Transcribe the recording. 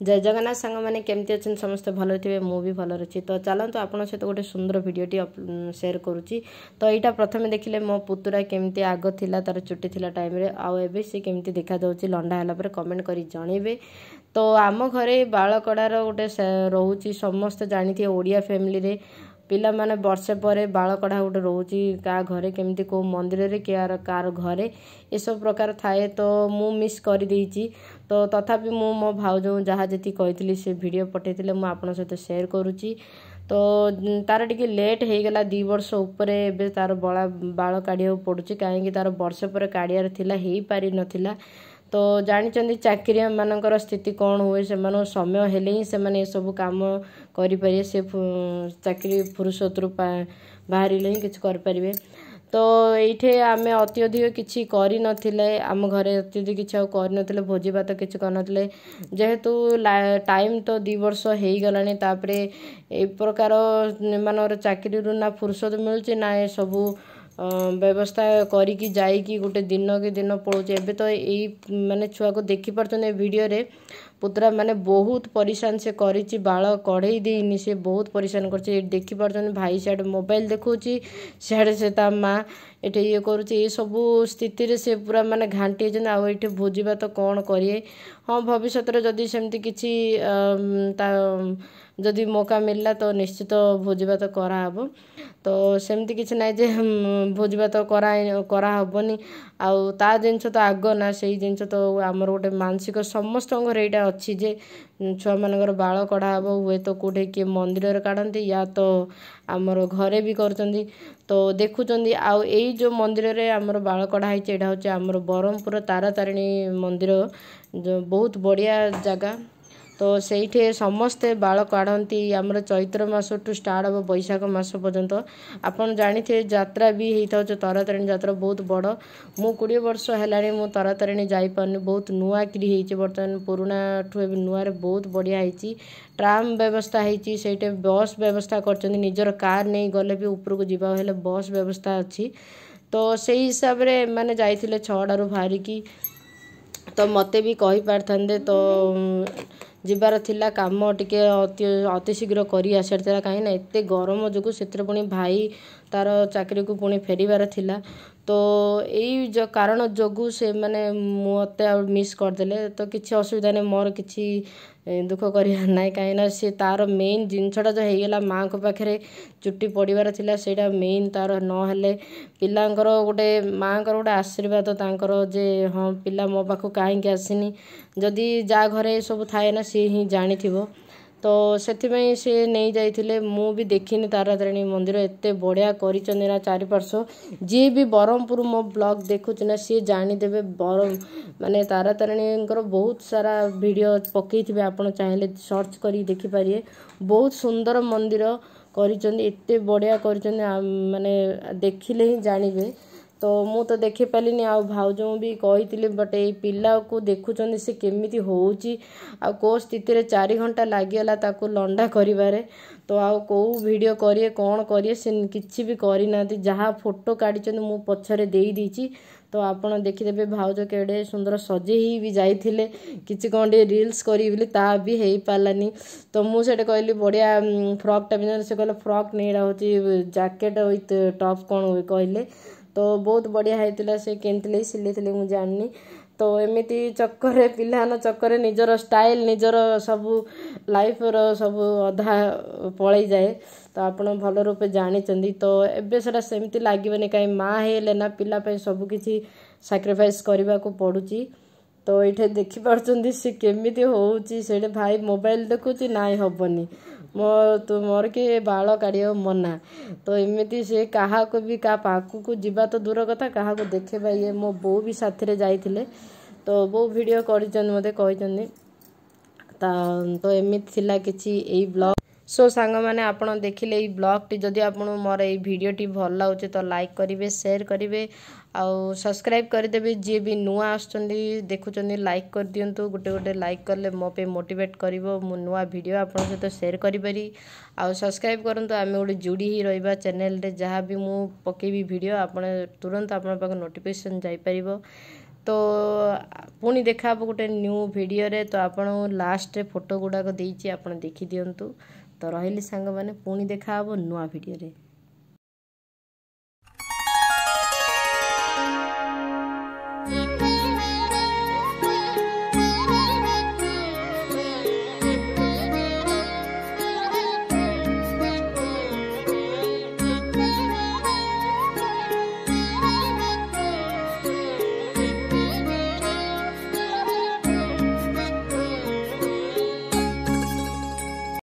जय जगन्नाथ सांग मैंने केमती अच्छे समस्ते भल थे मुझे भल अच्छी तो चलतु आपन सहित गोटे सुंदर भिडटी सेयार करुच्ची। तो यहाँ प्रथम देखिले मो पुतुरा केमती आग थिला तार चुटी थिला टाइम रे आउ सी केमती देखा जाउची लंडा होला पर कमेंट करी जणेबे। तो आम घरे बाल कड़ार गोटे रोचे समस्त जानी ओडिया फैमिली रे पिला माने वर्षे पर बाल कढ़ा गोटे रोचे क्या घरे केमती को मंदिर रे कार घरे ये सब प्रकार थाए तो मु मिस कर देइची। तो तथापि मु मो भाउज जहाँ जी कही से वीडियो पठेइथिले मु आपन सहित शेयर करुच्ची। तो तार टिके लेट हो गला 2 वर्ष उपरे एबे तार बाल काढ़िया पड़ुची कहीं तार वर्ष पर काढ़ियार थिला हेई पारि नथिला। तो जानी चाकरिया मानकर स्थिति कौन हुए से समय हेले ही से सब काम करें से चाकरी फुर्सतरू बाहर ही किसी करें। तो ये आम अत्यधिक किसी कर नथिले आम घरे अत्यधिक किसी कर भोजी भात किसी कर जेहेतु टाइम तो 2 वर्ष हो गलानी तापरे ए प्रकार मान चाकरी ना फुर्सत मिलूँ ना सबू व्यवस्था करिकी जाइकी गोटे दिन के दिन पड़ोचे। एबे तो यही माने छुआ को देखी पार्छन वीडियो रे पुत्रा माने बहुत परेशान से करिछि बाल कढ़ई देनी से बहुत परेशान कर देखी पार्छन भाई सियाड़े मोबाइल देखुची सियाड़े से ता माँ एटे ये करुच्ची ये सबू स्थिति रे से पूरा माने घाटी आउ ये भोजी भात कौन करिए। हाँ भविष्य जदि सेमती किछि जदि मौका मिलला तो निश्चित भोजी भात कराहब। तो सेमती किछि नाइ जे भोजी भात कराहबनी आउ ता जिनस तो आग ना से जिनस तो आमर गोटे मानसिक समस्त घरे यहाँ अच्छी जे छुआ मानकर बाल कढ़ाहब हुए तो कौटे किए मंदिर काढ़ती या तो आमर घरे भी करचंदी। तो देखुचंदी आउ एई जो मंदिर रे आमर बाल कढ़ाई एटा होचे आमर ब्रह्मपुर तारा तारिणी मंदिर जो बहुत बढ़िया जगह। तो सेठे समस्ते बाल काढ़ती आमर चैत्र मास टू स्टार्ट हम बैशाख मास पर्यंत आपन जानी थे यात्रा भी होता है तारा तारिणी यात्रा बहुत बड़। मु 20 वर्ष है मु तारा तारिणी जापारनी बहुत नुआ कि बर्तमान पुराणा ठू नुआ बहुत बढ़िया होती ट्राम व्यवस्था होती से बस व्यवस्था कर निजर कार नहीं गले भी उपरको जीवा हेले बस व्यवस्था अच्छी। तो से हिसाब रे माने जाइथिले 6टारू बाहरिकी तो मते भी कहि पारथांदे तो जीवार थिला काम टिके अति शीघ्र करी आसार कहीं एत गरम जो से पुणी भाई तार चाकरी को पुणी फेरबार थिला। तो यही जो कारण जोगु से माने मत मिस करदे तो किसी असुविधा नहीं मोर किसी दुख करिया ना कहीं सी तार मेन जिनसटा जो होगा माँ को पाखे चुट्टी पड़बार थिला सेटा मेन तार नहेले पिलांकर गोटे माँ को गोटे आशीर्वाद तांकर जे हाँ पिला मो पाखु कहीं आसीनी जदि जा घरे सब थाए ना सी ही जानी थी। तो से सी नहीं जाइए मु भी देखनी तारा तारिणी मंदिर एत बढ़िया कर चारिपार्श्व जी भी ब्रह्मपुर मो ब्लॉग देखुच ना सी जानीदेवे माने तारा तारिणी बहुत सारा वीडियो पकई थे आप चाहिए सर्च कर देखिपारे बहुत सुंदर मंदिर कर बढ़िया कर माने देखिले ही जानवे। तो मु तो देखी पालिनी आ भाउज भी कही बट ये पिला को देखुं से केमिति होउची आ को स्थिति रे 4 घंटा लागिगला ताकू लंडा करिबारे। तो आउ को वीडियो करिए कौन करिए से किछि भी करी नांती जहाँ फोटो काढी मु पछरे देई दीची। तो आपण देखिदेबे भाउज केड़े सुंदर सजे ही भी जाइथिले किछि कोंडे रील्स करी बोली ता भी हेई पालानी। तो मु सेटे कहली बढ़िया फ्रॉक टा बिना से कहले फ्रॉक नहीं होची जैकेट विथ टॉप कौन कहले तो बहुत बढ़िया होता से किनते सिले मुझे जाननी। तो एमती चक्कर पिलान चक्कर निजर स्टाइल निजर सबू लाइफ रो सबू अधा पलई जाए तो आपड़ भल रूपे जानी। तो एबे सेटा सेमती लगे कहीं माँ हेले ना पिला सबकि सैक्रिफाइस करने को पड़ुची। तो ये देखिपार्टी सी केमिति होउची से भाई मोबाइल देखुची ना हेनी मोर के बाल काढ़ मना। तो एमती से क्या भी क्या पाखु को जीवा तो दूर कथा क्या देखेबा ये मो बो भी साथी जाइथिले तो बो वीडियो कर मते कही। तो एमती थिला किछि एई ब्लॉग सो सांग मैंने आपड़ देखिले ये ब्लॉग टी जदि आप मोर ये भिडटी भल लगे तो लाइक करेंगे शेयर करेंगे आउ सब्सक्राइब करदेवे जी भी नुआ आसुँच देखुं लाइक कर दिंतु गोटे गोटे लाइक कले मो पे मोटिवेट कर नुआ वीडियो आप सहित शेयर करी आउ सब्सक्राइब करूँ आम गोटे जोड़ी ही रहा चैनल रे जहाँ भी मु पकेबी वीडियो आप तुरंत आप नोटिफिकेशन जापर। तो पुणी देखा गोटे न्यू वीडियो रे। तो आपण लास्ट रे फोटो गुड़ाक देइछि, आपण देखि दियंतु। तो रहिली सांग माने पुणी देखा नुआ वीडियो रे।